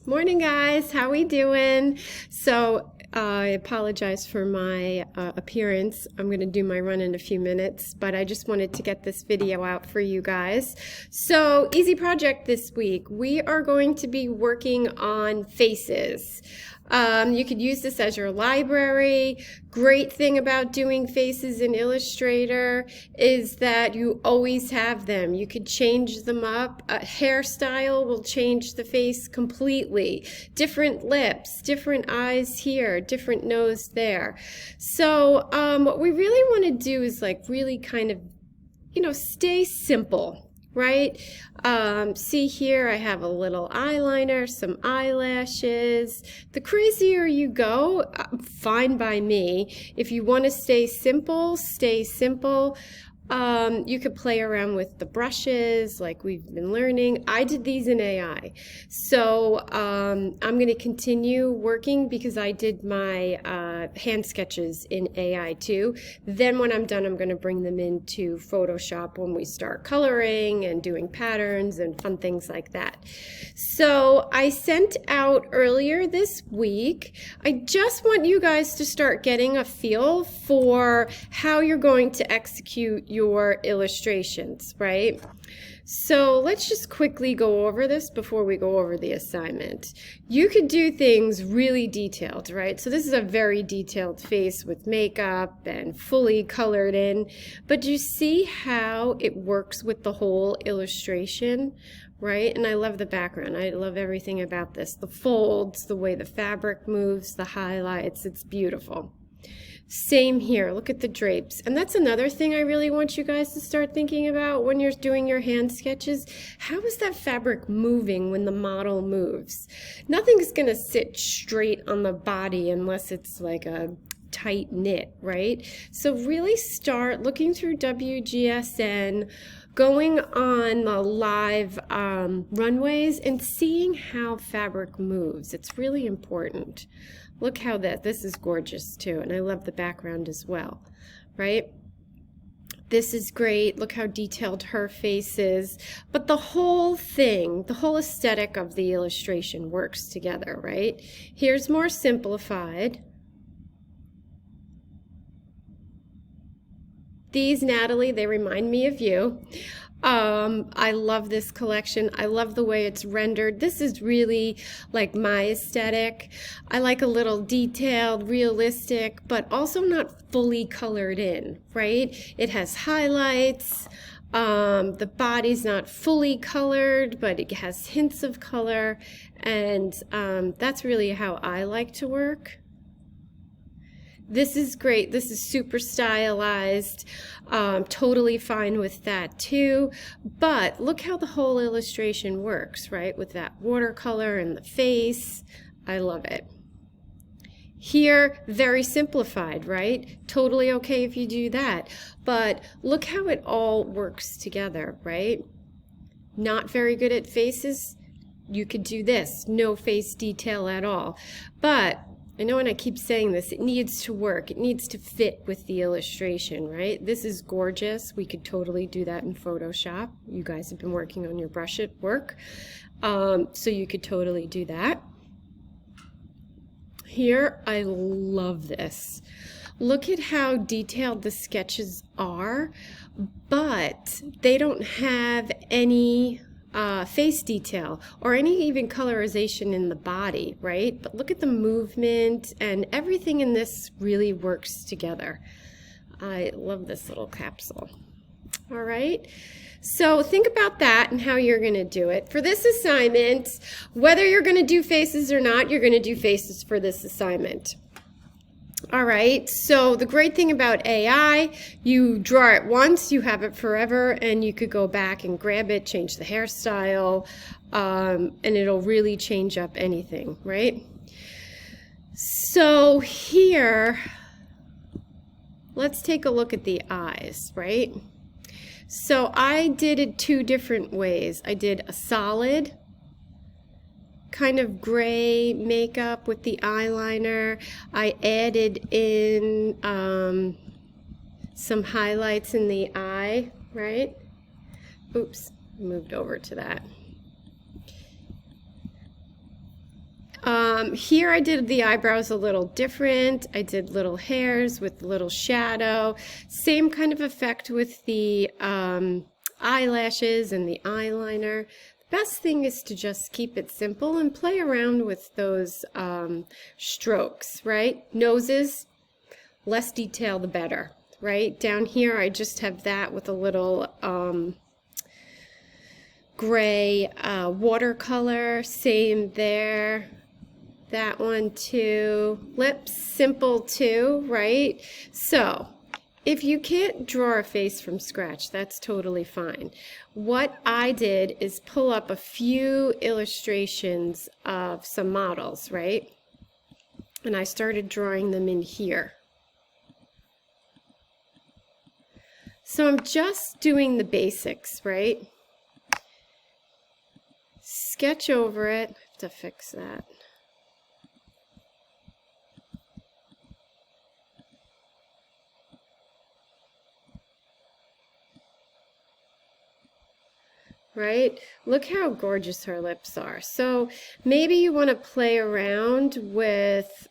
Morning, guys. How we doing? So I apologize for my appearance. I'm going to do my run in a few minutes, but I just wanted to get this video out for you guys. So easy project this week. We are going to be working on faces. You could use this as your library. Great thing about doing faces in Illustrator is that you always have them. You could change them up. A hairstyle will change the face completely. Different lips, different eyes here, different nose there. So what we really want to do is like really kind of, stay simple. Right? See here, I have a little eyeliner, some eyelashes. The crazier you go, fine by me. If you want to stay simple, stay simple. You could play around with the brushes like we've been learning. I did these in AI. So I'm going to continue working because I did my hand sketches in AI too. Then when I'm done, I'm going to bring them into Photoshop when we start coloring and doing patterns and fun things like that. So I sent out earlier this week. I just want you guys to start getting a feel for how you're going to execute your illustrations, right? So let's just quickly go over this before we go over the assignment. You could do things really detailed, right? So this is a very detailed face with makeup and fully colored in, but you see how it works with the whole illustration, right? And I love the background. I love everything about this. The folds, the way the fabric moves, the highlights, it's beautiful. Same here, look at the drapes. And that's another thing I really want you guys to start thinking about when you're doing your hand sketches. How is that fabric moving when the model moves? Nothing's gonna sit straight on the body unless it's like a tight knit, right? So really start looking through WGSN, going on the live runways and seeing how fabric moves. It's really important. Look how this is gorgeous too, and I love the background as well, right? This is great. Look how detailed her face is. But the whole thing, the whole aesthetic of the illustration works together, right? Here's more simplified. These, Natalie, they remind me of you. I love this collection. I love the way it's rendered. This is really like my aesthetic. I like a little detailed, realistic, but also not fully colored in, right? It has highlights. The body's not fully colored, but it has hints of color. And that's really how I like to work. This is great. This is super stylized. Totally fine with that too. But look how the whole illustration works, right? With that watercolor and the face. I love it. Here, very simplified, right? Totally okay if you do that. But look how it all works together, right? Not very good at faces? You could do this. No face detail at all. But I know, and I keep saying this, it needs to work. It needs to fit with the illustration, right? This is gorgeous. We could totally do that in Photoshop. You guys have been working on your brush at work, so you could totally do that. Here, I love this. Look at how detailed the sketches are, but they don't have any face detail or any even colorization in the body, right? But look at the movement, and everything in this really works together. I love this little capsule. All right, so think about that and how you're going to do it. For this assignment, whether you're going to do faces or not, you're going to do faces for this assignment. All right, so the great thing about AI, you draw it once, you have it forever, and you could go back and grab it, change the hairstyle, and it'll really change up anything, right? So here, let's take a look at the eyes, right? So I did it two different ways. I did a solid kind of gray makeup with the eyeliner. I added in some highlights in the eye, right? Oops, moved over to that. Here I did the eyebrows a little different. I did little hairs with little shadow. Same kind of effect with the eyelashes and the eyeliner. The best thing is to just keep it simple and play around with those strokes, right? Noses, less detail the better, right? Down here I just have that with a little gray watercolor. Same there. That one too. Lips, simple too, right? So if you can't draw a face from scratch, that's totally fine. What I did is pull up a few illustrations of some models, right? And I started drawing them in here. So I'm just doing the basics, right? Sketch over it. I have to fix that. Right? Look how gorgeous her lips are. So maybe you want to play around with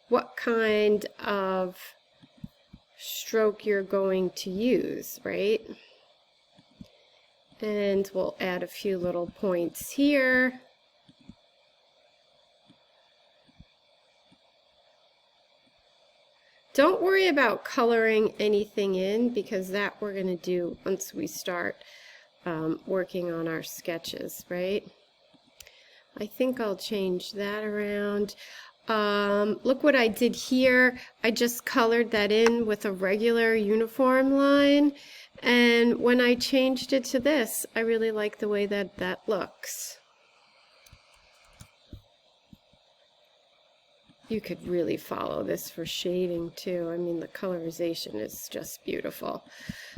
what kind of stroke you're going to use, right? And we'll add a few little points here. Don't worry about coloring anything in, because that we're going to do once we start working on our sketches, right? I think I'll change that around. Look what I did here. I just colored that in with a regular uniform line, and when I changed it to this, I really like the way that that looks. You could really follow this for shading too. I mean, the colorization is just beautiful.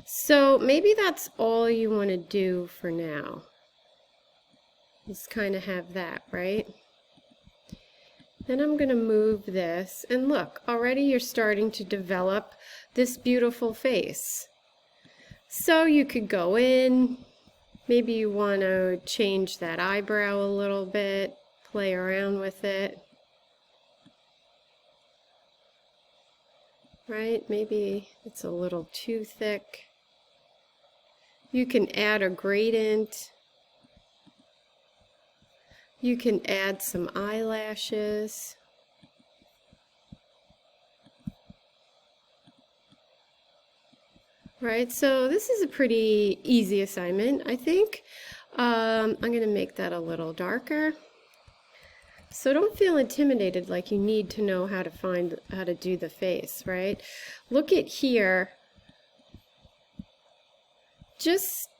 So maybe that's all you want to do for now. Just kind of have that, right? Then I'm going to move this, and look, already you're starting to develop this beautiful face. So you could go in, maybe you want to change that eyebrow a little bit, play around with it. Right? Maybe it's a little too thick. You can add a gradient. You can add some eyelashes. Right? So this is a pretty easy assignment, I think. I'm going to make that a little darker. So don't feel intimidated like you need to know how to do the face, right? Look at here. Just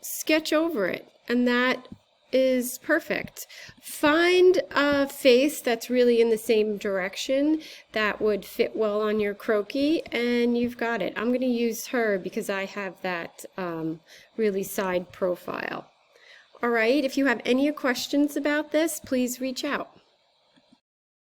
sketch over it, and that is perfect. Find a face that's really in the same direction that would fit well on your croquis, and you've got it. I'm going to use her because I have that really side profile. All right, if you have any questions about this, please reach out.